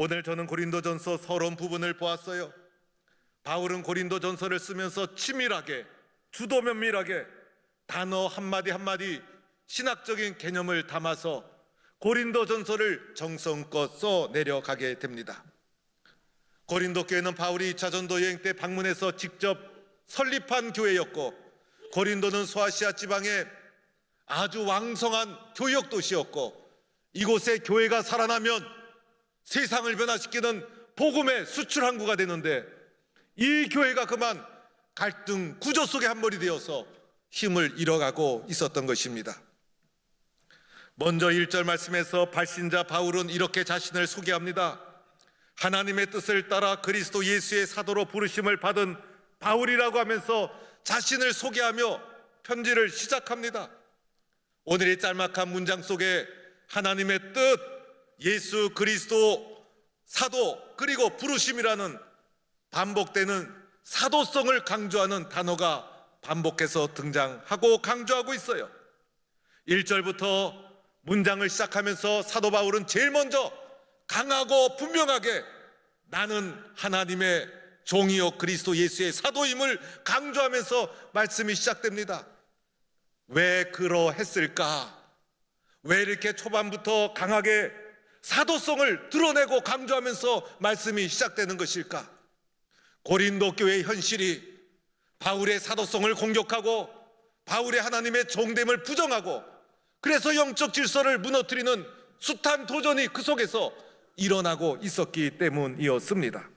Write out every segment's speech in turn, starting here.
오늘 저는 고린도전서 서론 부분을 보았어요. 바울은 고린도전서를 쓰면서 치밀하게, 주도 면밀하게 단어 한마디 한마디 신학적인 개념을 담아서 고린도전서를 정성껏 써내려가게 됩니다. 고린도 교회는 바울이 2차 전도 여행 때 방문해서 직접 설립한 교회였고, 고린도는 소아시아 지방에 아주 왕성한 교역 도시였고, 이곳에 교회가 살아나면 세상을 변화시키는 복음의 수출 항구가 되는데, 이 교회가 그만 갈등 구조 속에 한 몰이 되어서 힘을 잃어가고 있었던 것입니다. 먼저 1절 말씀에서 발신자 바울은 이렇게 자신을 소개합니다. 하나님의 뜻을 따라 그리스도 예수의 사도로 부르심을 받은 바울이라고 하면서 자신을 소개하며 편지를 시작합니다. 오늘의 짤막한 문장 속에 하나님의 뜻, 예수 그리스도 사도, 그리고 부르심이라는 반복되는 사도성을 강조하는 단어가 반복해서 등장하고 강조하고 있어요. 1절부터 문장을 시작하면서 사도 바울은 제일 먼저 강하고 분명하게 나는 하나님의 종이요 그리스도 예수의 사도임을 강조하면서 말씀이 시작됩니다. 왜 그러했을까? 왜 이렇게 초반부터 강하게 사도성을 드러내고 강조하면서 말씀이 시작되는 것일까? 고린도 교회의 현실이 바울의 사도성을 공격하고 바울의 하나님의 종됨을 부정하고, 그래서 영적 질서를 무너뜨리는 숱한 도전이 그 속에서 일어나고 있었기 때문이었습니다.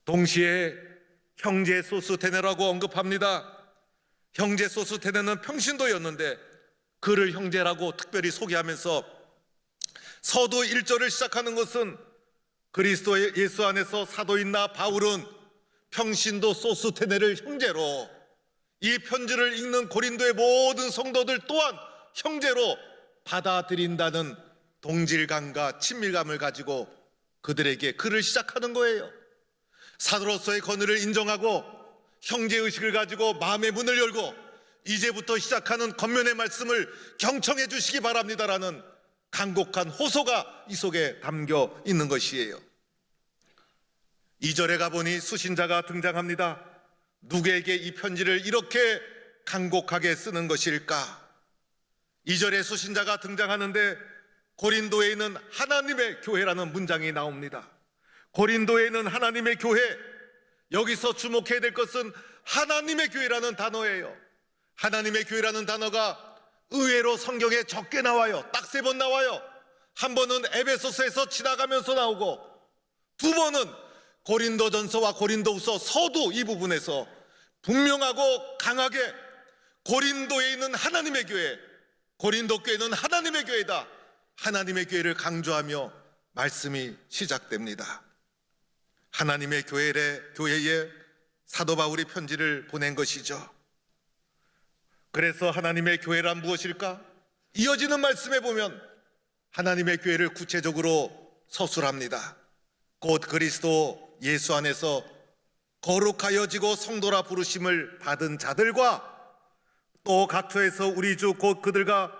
동시에 형제 소스테네라고 언급합니다. 형제 소스테네는 평신도였는데 그를 형제라고 특별히 소개하면서 서두 1절을 시작하는 것은 그리스도 예수 안에서 사도인 나 바울은 평신도 소스테네를 형제로, 이 편지를 읽는 고린도의 모든 성도들 또한 형제로 받아들인다는 동질감과 친밀감을 가지고 그들에게 글을 시작하는 거예요. 사도로서의 권위를 인정하고 형제의식을 가지고 마음의 문을 열고 이제부터 시작하는 겉면의 말씀을 경청해 주시기 바랍니다라는 간곡한 호소가 이 속에 담겨 있는 것이에요. 2절에 가보니 수신자가 등장합니다. 누구에게 이 편지를 이렇게 간곡하게 쓰는 것일까? 2절에 수신자가 등장하는데 고린도에 있는 하나님의 교회라는 문장이 나옵니다. 고린도에 있는 하나님의 교회, 여기서 주목해야 될 것은 하나님의 교회라는 단어예요. 하나님의 교회라는 단어가 의외로 성경에 적게 나와요. 딱 3번 나와요. 한 번은 에베소서에서 지나가면서 나오고, 2번은 고린도전서와 고린도후서 서두 이 부분에서 분명하고 강하게 고린도에 있는 하나님의 교회, 고린도 교회는 하나님의 교회다, 하나님의 교회를 강조하며 말씀이 시작됩니다. 하나님의 교회에 사도 바울이 편지를 보낸 것이죠. 그래서 하나님의 교회란 무엇일까? 이어지는 말씀에 보면 하나님의 교회를 구체적으로 서술합니다. 곧 그리스도 예수 안에서 거룩하여지고 성도라 부르심을 받은 자들과 또 각처에서 우리 주 곧 그들과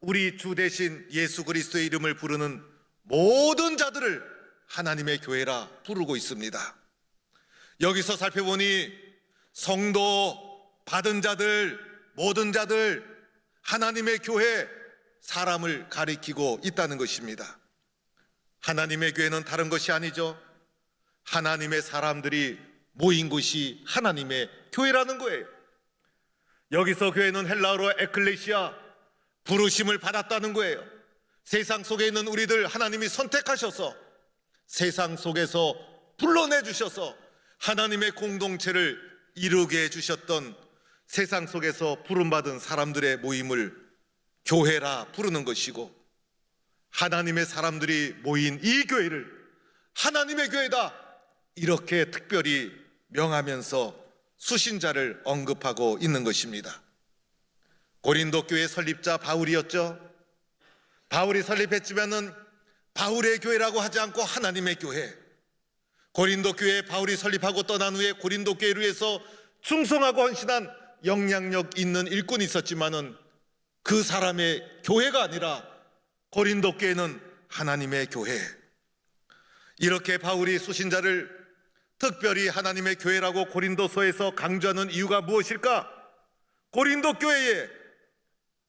우리 주 대신 예수 그리스도의 이름을 부르는 모든 자들을 하나님의 교회라 부르고 있습니다. 여기서 살펴보니 성도, 받은 자들, 모든 자들, 하나님의 교회, 사람을 가리키고 있다는 것입니다. 하나님의 교회는 다른 것이 아니죠. 하나님의 사람들이 모인 곳이 하나님의 교회라는 거예요. 여기서 교회는 헬라어로 에클레시아, 부르심을 받았다는 거예요. 세상 속에 있는 우리들 하나님이 선택하셔서 세상 속에서 불러내주셔서 하나님의 공동체를 이루게 해주셨던 세상 속에서 부름받은 사람들의 모임을 교회라 부르는 것이고, 하나님의 사람들이 모인 이 교회를 하나님의 교회다 이렇게 특별히 명하면서 수신자를 언급하고 있는 것입니다. 고린도 교회 설립자 바울이었죠. 바울이 설립했지만은 바울의 교회라고 하지 않고 하나님의 교회, 고린도 교회 바울이 설립하고 떠난 후에 고린도 교회를 위해서 충성하고 헌신한 영향력 있는 일꾼이 있었지만은 그 사람의 교회가 아니라 고린도 교회는 하나님의 교회. 이렇게 바울이 수신자를 특별히 하나님의 교회라고 고린도서에서 강조하는 이유가 무엇일까? 고린도 교회에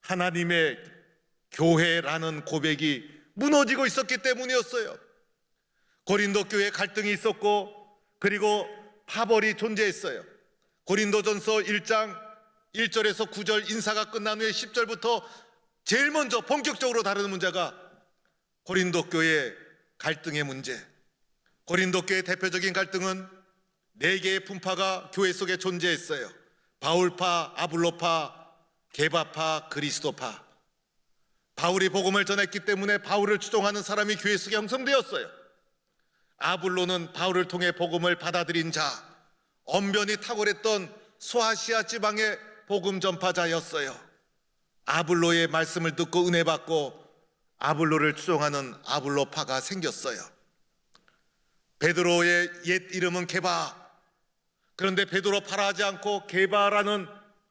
하나님의 교회라는 고백이 무너지고 있었기 때문이었어요. 고린도 교회에 갈등이 있었고, 그리고 파벌이 존재했어요. 고린도전서 1장 1절에서 9절 인사가 끝난 후에 10절부터 제일 먼저 본격적으로 다루는 문제가 고린도 교회의 갈등의 문제. 고린도 교회의 대표적인 갈등은 4개의 분파가 교회 속에 존재했어요. 바울파, 아블로파, 게바파, 그리스도파. 바울이 복음을 전했기 때문에 바울을 추종하는 사람이 교회 속에 형성되었어요. 아블로는 바울을 통해 복음을 받아들인 자, 언변이 탁월했던 소아시아 지방의 복음 전파자였어요. 아블로의 말씀을 듣고 은혜 받고 아블로를 추종하는 아블로파가 생겼어요. 베드로의 옛 이름은 게바. 그런데 베드로파라 하지 않고 게바라는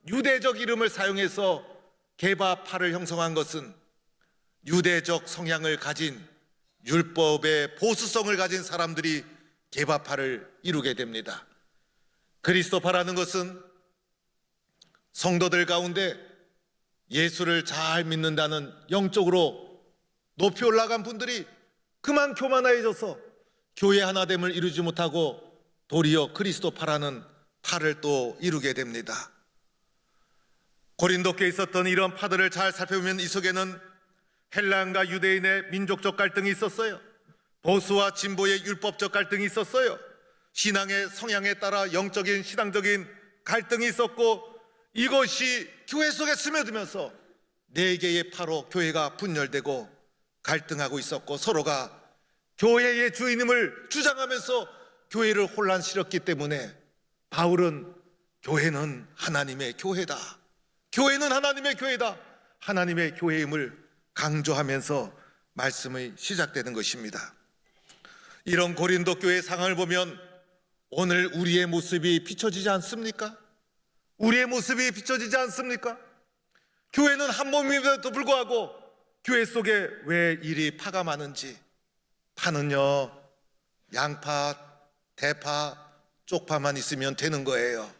유대적 이름을 사용해서 게바파를 형성한 것은 유대적 성향을 가진, 율법의 보수성을 가진 사람들이 게바파를 이루게 됩니다. 그리스도파라는 것은 성도들 가운데 예수를 잘 믿는다는 영적으로 높이 올라간 분들이 그만 교만해져서 교회 하나됨을 이루지 못하고 도리어 그리스도파라는 파를 또 이루게 됩니다. 고린도교에 있었던 이런 파들을 잘 살펴보면 이 속에는 헬라인과 유대인의 민족적 갈등이 있었어요. 보수와 진보의 율법적 갈등이 있었어요. 신앙의 성향에 따라 영적인 신앙적인 갈등이 있었고, 이것이 교회 속에 스며들면서 4개의 파로 교회가 분열되고 갈등하고 있었고, 서로가 교회의 주인임을 주장하면서 교회를 혼란시켰기 때문에 바울은 교회는 하나님의 교회다, 교회는 하나님의 교회다, 하나님의 교회임을 강조하면서 말씀이 시작되는 것입니다. 이런 고린도 교회의 상황을 보면 오늘 우리의 모습이 비춰지지 않습니까? 우리의 모습이 비춰지지 않습니까? 교회는 한 몸임에도 불구하고 교회 속에 왜 이리 파가 많은지. 파는요, 양파, 대파, 쪽파만 있으면 되는 거예요.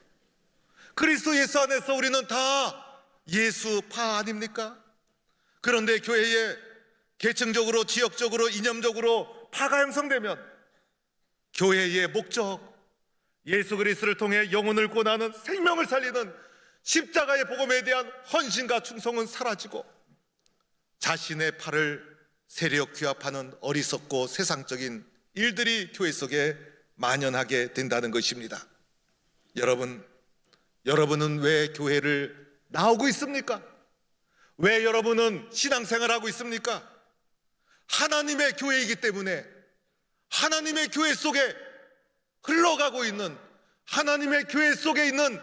그리스도 예수 안에서 우리는 다 예수파 아닙니까? 그런데 교회에 계층적으로, 지역적으로, 이념적으로 파가 형성되면 교회의 목적, 예수 그리스도를 통해 영혼을 구원하는, 생명을 살리는 십자가의 복음에 대한 헌신과 충성은 사라지고 자신의 팔을 세력 규합하는 어리석고 세상적인 일들이 교회 속에 만연하게 된다는 것입니다. 여러분은 왜 교회를 나오고 있습니까? 왜 여러분은 신앙생활하고 있습니까? 하나님의 교회이기 때문에 하나님의 교회 속에 흘러가고 있는, 하나님의 교회 속에 있는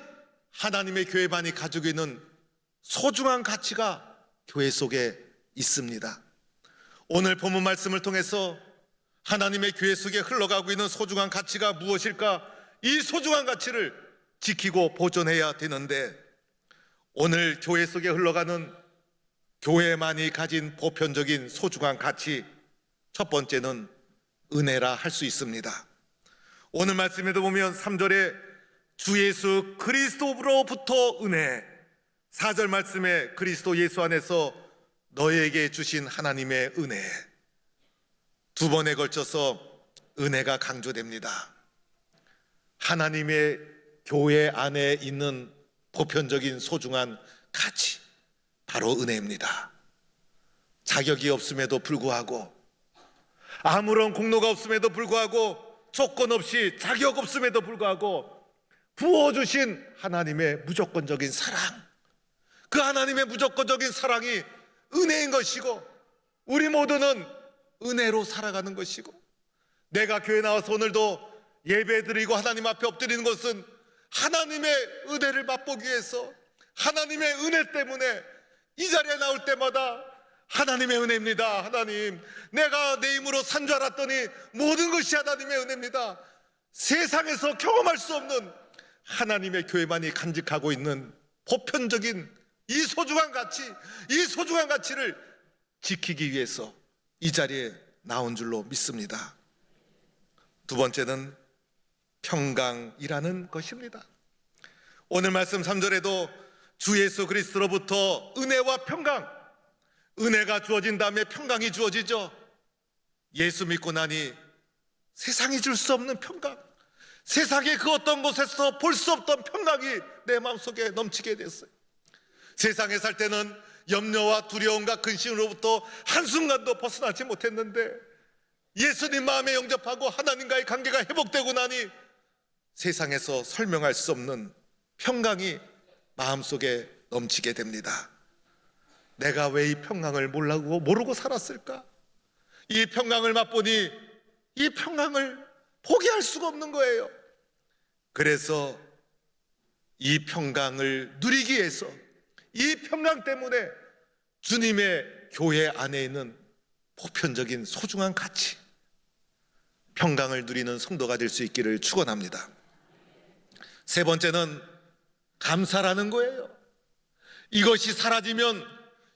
하나님의 교회만이 가지고 있는 소중한 가치가 교회 속에 있습니다. 오늘 본문 말씀을 통해서 하나님의 교회 속에 흘러가고 있는 소중한 가치가 무엇일까? 이 소중한 가치를 지키고 보존해야 되는데, 오늘 교회 속에 흘러가는 교회만이 가진 보편적인 소중한 가치, 첫 번째는 은혜라 할 수 있습니다. 오늘 말씀에도 보면 3절에 주 예수 그리스도로부터 은혜, 4절 말씀에 그리스도 예수 안에서 너에게 주신 하나님의 은혜, 2번에 걸쳐서 은혜가 강조됩니다. 하나님의 교회 안에 있는 보편적인 소중한 가치, 바로 은혜입니다. 자격이 없음에도 불구하고, 아무런 공로가 없음에도 불구하고, 조건 없이 자격 없음에도 불구하고 부어주신 하나님의 무조건적인 사랑, 그 하나님의 무조건적인 사랑이 은혜인 것이고, 우리 모두는 은혜로 살아가는 것이고, 내가 교회 나와서 오늘도 예배드리고 하나님 앞에 엎드리는 것은 하나님의 은혜를 맛보기 위해서, 하나님의 은혜 때문에 이 자리에 나올 때마다 하나님의 은혜입니다. 하나님, 내가 내 힘으로 산 줄 알았더니 모든 것이 하나님의 은혜입니다. 세상에서 경험할 수 없는 하나님의 교회만이 간직하고 있는 보편적인 이 소중한 가치, 이 소중한 가치를 지키기 위해서 이 자리에 나온 줄로 믿습니다. 두 번째는 평강이라는 것입니다. 오늘 말씀 3절에도 주 예수 그리스도로부터 은혜와 평강, 은혜가 주어진 다음에 평강이 주어지죠. 예수 믿고 나니 세상이 줄 수 없는 평강, 세상의 그 어떤 곳에서 볼 수 없던 평강이 내 마음속에 넘치게 됐어요. 세상에 살 때는 염려와 두려움과 근심으로부터 한순간도 벗어나지 못했는데 예수님 마음에 영접하고 하나님과의 관계가 회복되고 나니 세상에서 설명할 수 없는 평강이 마음속에 넘치게 됩니다. 내가 왜 이 평강을 모르고 살았을까? 이 평강을 맛보니 이 평강을 포기할 수가 없는 거예요. 그래서 이 평강을 누리기 위해서, 이 평강 때문에 주님의 교회 안에 있는 보편적인 소중한 가치, 평강을 누리는 성도가 될 수 있기를 축원합니다. 세 번째는 감사라는 거예요. 이것이 사라지면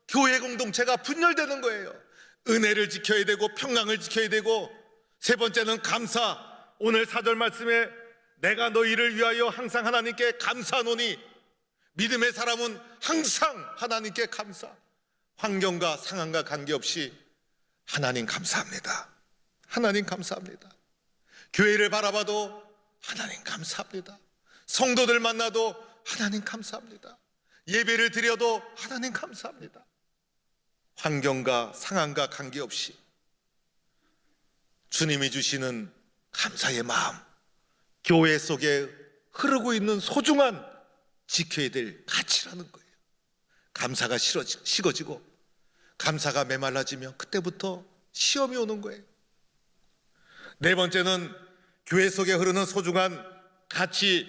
교회 공동체가 분열되는 거예요. 은혜를 지켜야 되고 평강을 지켜야 되고, 세 번째는 감사. 오늘 4절 말씀에 내가 너희를 위하여 항상 하나님께 감사하노니, 믿음의 사람은 항상 하나님께 감사. 환경과 상황과 관계없이 하나님 감사합니다. 하나님 감사합니다. 교회를 바라봐도 하나님 감사합니다. 성도들 만나도 하나님 감사합니다. 예배를 드려도 하나님 감사합니다. 환경과 상황과 관계없이 주님이 주시는 감사의 마음, 교회 속에 흐르고 있는 소중한 지켜야 될 가치라는 거예요. 감사가 식어지고 감사가 메말라지면 그때부터 시험이 오는 거예요. 네 번째는 교회 속에 흐르는 소중한 가치,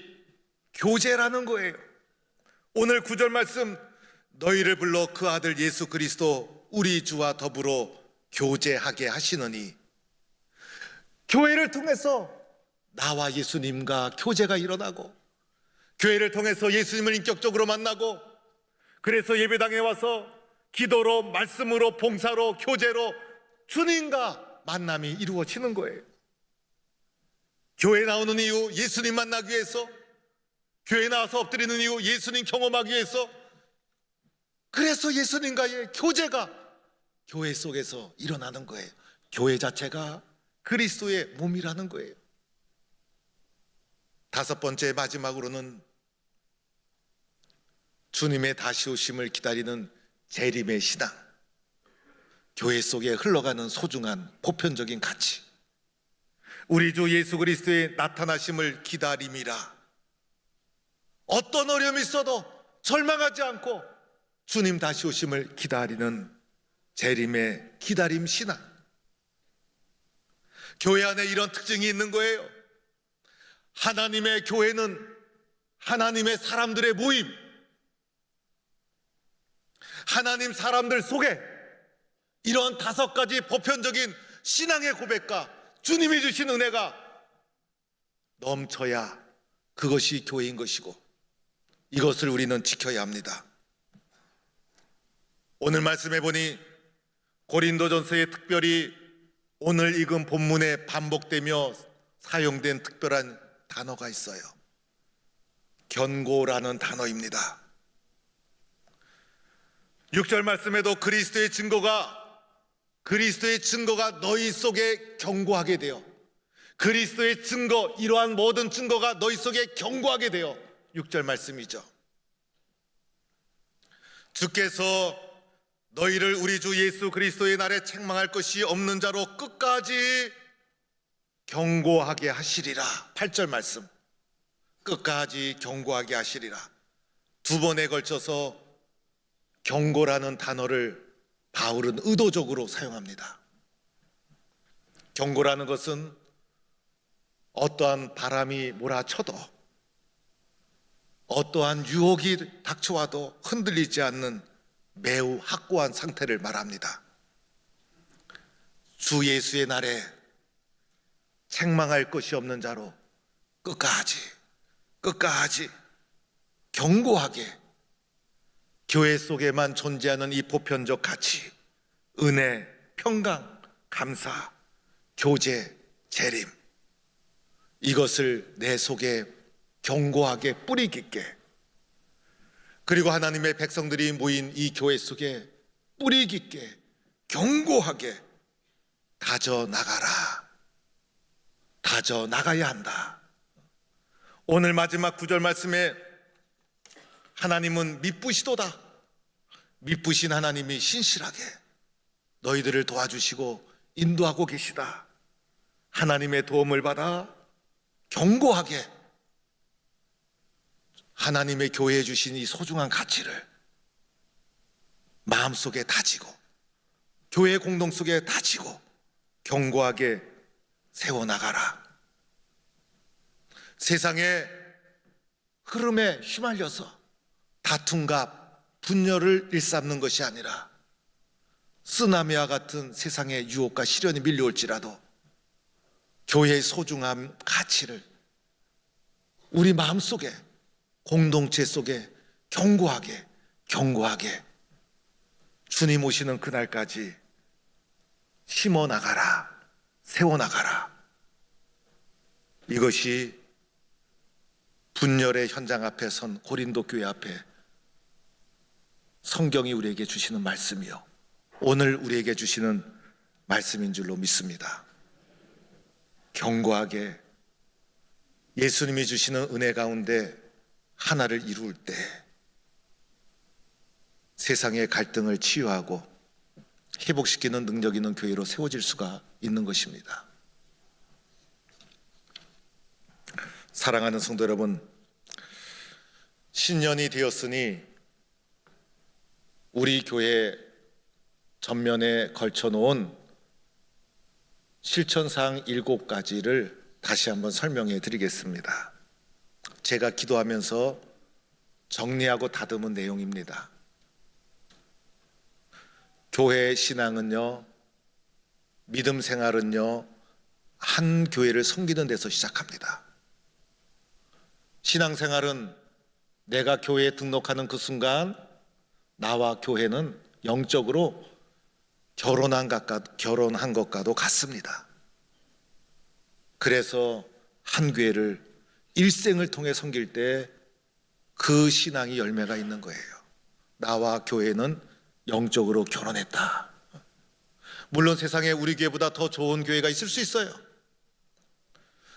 교제라는 거예요. 오늘 9절 말씀, 너희를 불러 그 아들 예수 그리스도 우리 주와 더불어 교제하게 하시느니, 교회를 통해서 나와 예수님과 교제가 일어나고, 교회를 통해서 예수님을 인격적으로 만나고, 그래서 예배당에 와서 기도로, 말씀으로, 봉사로, 교제로 주님과 만남이 이루어지는 거예요. 교회 나오는 이유 예수님 만나기 위해서, 교회 나와서 엎드리는 이유 예수님 경험하기 위해서, 그래서 예수님과의 교제가 교회 속에서 일어나는 거예요. 교회 자체가 그리스도의 몸이라는 거예요. 다섯 번째, 마지막으로는 주님의 다시 오심을 기다리는 재림의 신앙, 교회 속에 흘러가는 소중한 보편적인 가치, 우리 주 예수 그리스도의 나타나심을 기다림이라. 어떤 어려움이 있어도 절망하지 않고 주님 다시 오심을 기다리는 재림의 기다림 신앙. 교회 안에 이런 특징이 있는 거예요. 하나님의 교회는 하나님의 사람들의 모임, 하나님 사람들 속에 이런 다섯 가지 보편적인 신앙의 고백과 주님이 주신 은혜가 넘쳐야 그것이 교회인 것이고, 이것을 우리는 지켜야 합니다. 오늘 말씀해 보니 고린도전서에 특별히 오늘 읽은 본문에 반복되며 사용된 특별한 단어가 있어요. 견고라는 단어입니다. 6절 말씀에도 그리스도의 증거가 너희 속에 견고하게 되어, 그리스도의 증거, 이러한 모든 증거가 너희 속에 견고하게 되어, 6절 말씀이죠. 주께서 너희를 우리 주 예수 그리스도의 날에 책망할 것이 없는 자로 끝까지 견고하게 하시리라. 8절 말씀, 끝까지 견고하게 하시리라. 두 번에 걸쳐서 견고라는 단어를 바울은 의도적으로 사용합니다. 견고라는 것은 어떠한 바람이 몰아쳐도, 어떠한 유혹이 닥쳐와도 흔들리지 않는 매우 확고한 상태를 말합니다. 주 예수의 날에 책망할 것이 없는 자로 끝까지 견고하게 교회 속에만 존재하는 이 보편적 가치, 은혜, 평강, 감사, 교제, 재림, 이것을 내 속에 견고하게 뿌리 깊게, 그리고 하나님의 백성들이 모인 이 교회 속에 뿌리 깊게 견고하게 다져 나가라. 다져 나가야 한다. 오늘 마지막 9절 말씀에 하나님은 미쁘시도다. 미쁘신 하나님이 신실하게 너희들을 도와주시고 인도하고 계시다. 하나님의 도움을 받아 견고하게 하나님의 교회에 주신 이 소중한 가치를 마음속에 다지고 교회 공동 속에 다지고 견고하게 세워나가라. 세상의 흐름에 휘말려서 다툼과 분열을 일삼는 것이 아니라 쓰나미와 같은 세상의 유혹과 시련이 밀려올지라도 교회의 소중한 가치를 우리 마음속에 공동체 속에 견고하게 주님 오시는 그날까지 심어나가라, 세워나가라. 이것이 분열의 현장 앞에 선 고린도 교회 앞에 성경이 우리에게 주시는 말씀이요, 오늘 우리에게 주시는 말씀인 줄로 믿습니다. 견고하게 예수님이 주시는 은혜 가운데 하나를 이룰 때 세상의 갈등을 치유하고 회복시키는 능력 있는 교회로 세워질 수가 있는 것입니다. 사랑하는 성도 여러분, 신년이 되었으니 우리 교회 전면에 걸쳐놓은 실천사항 7가지를 다시 한번 설명해 드리겠습니다. 제가 기도하면서 정리하고 다듬은 내용입니다. 교회 신앙은요, 믿음 생활은요, 한 교회를 섬기는 데서 시작합니다. 신앙생활은 내가 교회에 등록하는 그 순간 나와 교회는 영적으로 결혼한 것과도 같습니다. 그래서 한 교회를 일생을 통해 섬길 때 그 신앙이 열매가 있는 거예요. 나와 교회는 영적으로 결혼했다. 물론 세상에 우리 교회보다 더 좋은 교회가 있을 수 있어요.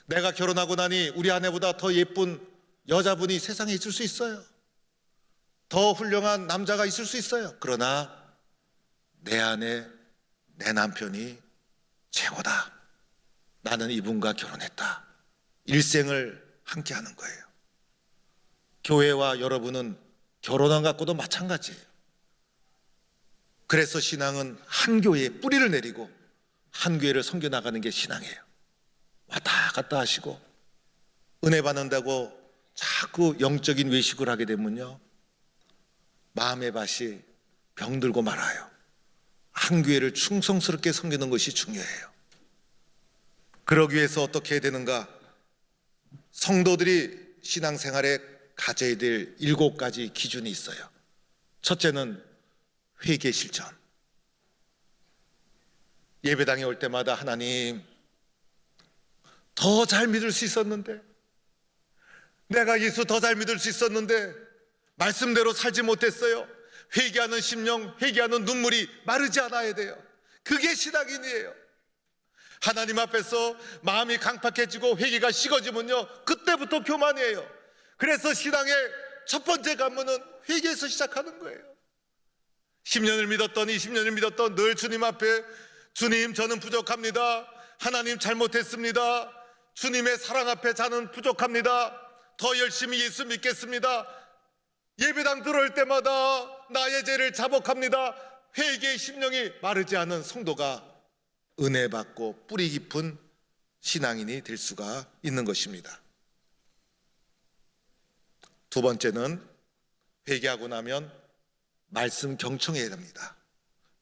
내가 결혼하고 나니 우리 아내보다 더 예쁜 여자분이 세상에 있을 수 있어요. 더 훌륭한 남자가 있을 수 있어요. 그러나 내 아내, 내 남편이 최고다. 나는 이분과 결혼했다. 일생을 함께 하는 거예요. 교회와 여러분은 결혼한 갖고도 마찬가지예요. 그래서 신앙은 한 교회에 뿌리를 내리고 한 교회를 섬겨 나가는 게 신앙이에요. 왔다 갔다 하시고 은혜 받는다고 자꾸 영적인 외식을 하게 되면요, 마음의 밭이 병들고 말아요. 한 교회를 충성스럽게 섬기는 것이 중요해요. 그러기 위해서 어떻게 해야 되는가? 성도들이 신앙생활에 가져야 될 7가지 기준이 있어요. 첫째는 회개 실천. 예배당에 올 때마다 하나님, 더 잘 믿을 수 있었는데, 내가 예수 더 잘 믿을 수 있었는데 말씀대로 살지 못했어요. 회개하는 심령, 회개하는 눈물이 마르지 않아야 돼요. 그게 신앙인이에요. 하나님 앞에서 마음이 강팍해지고 회개가 식어지면요, 그때부터 교만이에요. 그래서 신앙의 첫 번째 관문은 회개에서 시작하는 거예요. 10년을 믿었던 20년을 믿었던 늘 주님 앞에, 주님 저는 부족합니다. 하나님 잘못했습니다. 주님의 사랑 앞에 저는 부족합니다. 더 열심히 예수 믿겠습니다. 예배당 들어올 때마다 나의 죄를 자복합니다. 회개의 심령이 마르지 않은 성도가 은혜 받고 뿌리 깊은 신앙인이 될 수가 있는 것입니다. 두 번째는 회개하고 나면 말씀 경청해야 됩니다.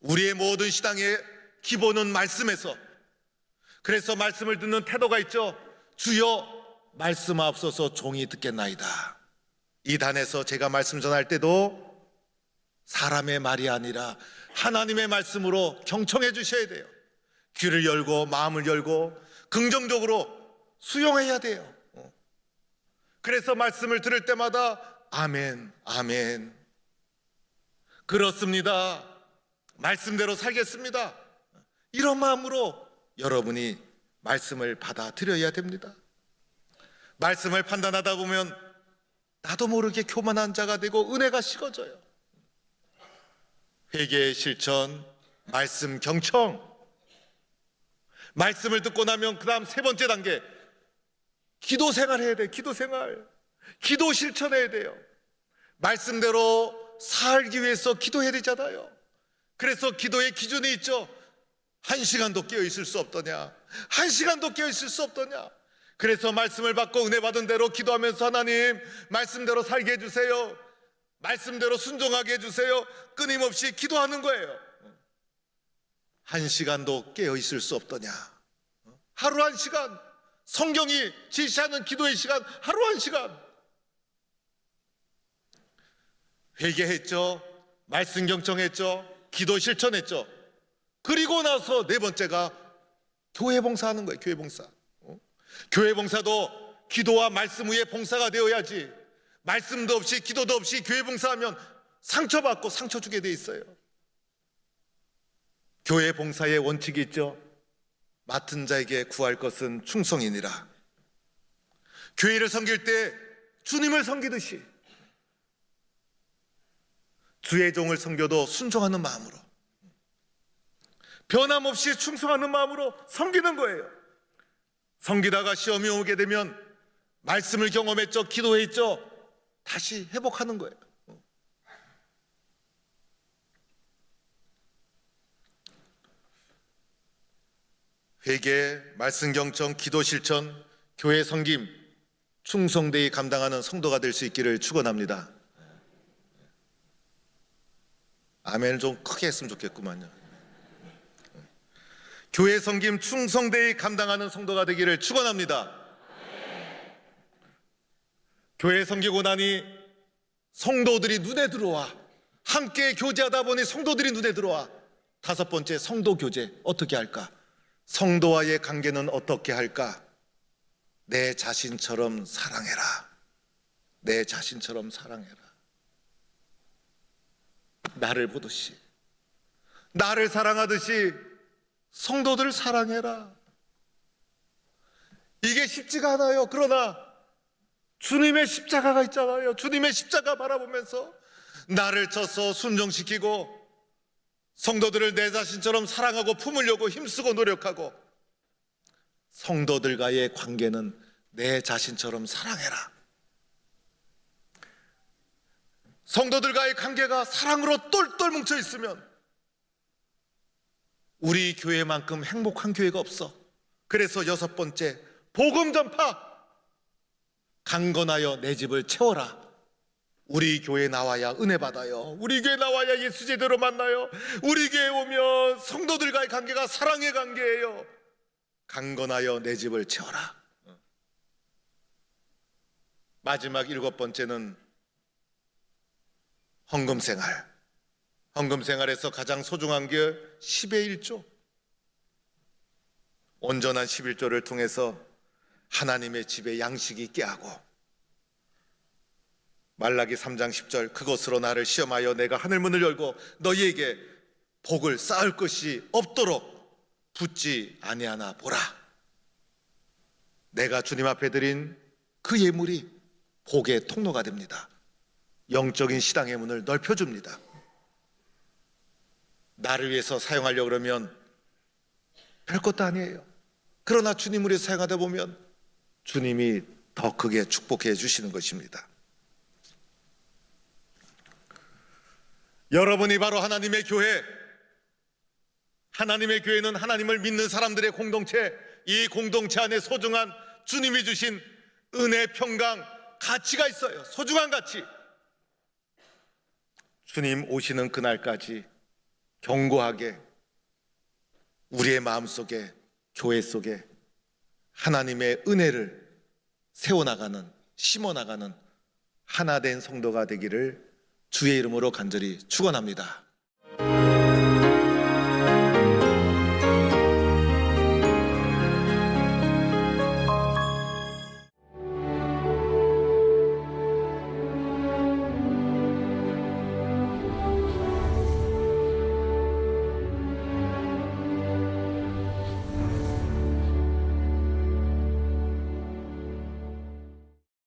우리의 모든 신앙의 기본은 말씀에서, 그래서 말씀을 듣는 태도가 있죠. 주여 말씀하옵소서, 종이 듣겠나이다. 이 단에서 제가 말씀 전할 때도 사람의 말이 아니라 하나님의 말씀으로 경청해 주셔야 돼요. 귀를 열고 마음을 열고 긍정적으로 수용해야 돼요. 그래서 말씀을 들을 때마다 아멘, 아멘. 그렇습니다. 말씀대로 살겠습니다. 이런 마음으로 여러분이 말씀을 받아들여야 됩니다. 말씀을 판단하다 보면 나도 모르게 교만한 자가 되고 은혜가 식어져요. 회개의 실천, 말씀 경청. 말씀을 듣고 나면 그 다음 세 번째 단계, 기도 생활 해야 돼요. 기도 생활. 기도 실천해야 돼요. 말씀대로 살기 위해서 기도해야 되잖아요. 그래서 기도의 기준이 있죠. 1시간도 깨어 있을 수 없더냐, 1시간도 깨어 있을 수 없더냐. 그래서 말씀을 받고 은혜 받은 대로 기도하면서 하나님 말씀대로 살게 해주세요, 말씀대로 순종하게 해주세요, 끊임없이 기도하는 거예요. 1시간도 깨어 있을 수 없더냐. 하루 1시간, 성경이 제시하는 기도의 시간 하루 1시간. 회개했죠, 말씀 경청했죠, 기도 실천했죠. 그리고 나서 네 번째가 교회 봉사하는 거예요. 교회 봉사. 교회 봉사도 기도와 말씀 후에 봉사가 되어야지, 말씀도 없이 기도도 없이 교회 봉사하면 상처받고 상처 주게 돼 있어요. 교회 봉사의 원칙이 있죠. 맡은 자에게 구할 것은 충성이니라. 교회를 섬길 때 주님을 섬기듯이 주의 종을 섬겨도 순종하는 마음으로, 변함없이 충성하는 마음으로 섬기는 거예요. 섬기다가 시험이 오게 되면 말씀을 경험했죠, 기도했죠, 다시 회복하는 거예요. 회개, 말씀 경청, 기도 실천, 교회 섬김, 충성되이 감당하는 성도가 될 수 있기를 축원합니다. 아멘을 좀 크게 했으면 좋겠구만요. 교회 섬김 충성되이 감당하는 성도가 되기를 축원합니다. 교회 섬기고 나니 성도들이 눈에 들어와, 함께 교제하다 보니 성도들이 눈에 들어와. 다섯 번째, 성도 교제 어떻게 할까? 성도와의 관계는 어떻게 할까? 내 자신처럼 사랑해라. 내 자신처럼 사랑해라. 나를 보듯이, 나를 사랑하듯이 성도들을 사랑해라. 이게 쉽지가 않아요. 그러나 주님의 십자가가 있잖아요. 주님의 십자가 바라보면서 나를 쳐서 순종시키고 성도들을 내 자신처럼 사랑하고 품으려고 힘쓰고 노력하고, 성도들과의 관계는 내 자신처럼 사랑해라. 성도들과의 관계가 사랑으로 똘똘 뭉쳐 있으면 우리 교회만큼 행복한 교회가 없어. 그래서 여섯 번째, 복음 전파. 강건하여 내 집을 채워라. 우리 교회 나와야 은혜 받아요. 우리 교회 나와야 예수 제대로 만나요. 우리 교회 오면 성도들과의 관계가 사랑의 관계예요. 강건하여 내 집을 채워라. 마지막 일곱 번째는 헌금 생활. 헌금 생활에서 가장 소중한 게 10의 1조. 온전한 11조를 통해서 하나님의 집에 양식이 있게 하고, 말라기 3장 10절, 그것으로 나를 시험하여 내가 하늘문을 열고 너희에게 복을 쌓을 것이 없도록 붙지 아니하나 보라. 내가 주님 앞에 드린 그 예물이 복의 통로가 됩니다. 영적인 시장의 문을 넓혀줍니다. 나를 위해서 사용하려고 그러면 별것도 아니에요. 그러나 주님을 위해서 사용하다 보면 주님이 더 크게 축복해 주시는 것입니다. 여러분이 바로 하나님의 교회. 하나님의 교회는 하나님을 믿는 사람들의 공동체, 이 공동체 안에 소중한 주님이 주신 은혜, 평강, 가치가 있어요. 소중한 가치. 주님 오시는 그날까지 견고하게 우리의 마음속에, 교회 속에 하나님의 은혜를 세워나가는, 심어나가는 하나된 성도가 되기를 주의 이름으로 간절히 축원합니다.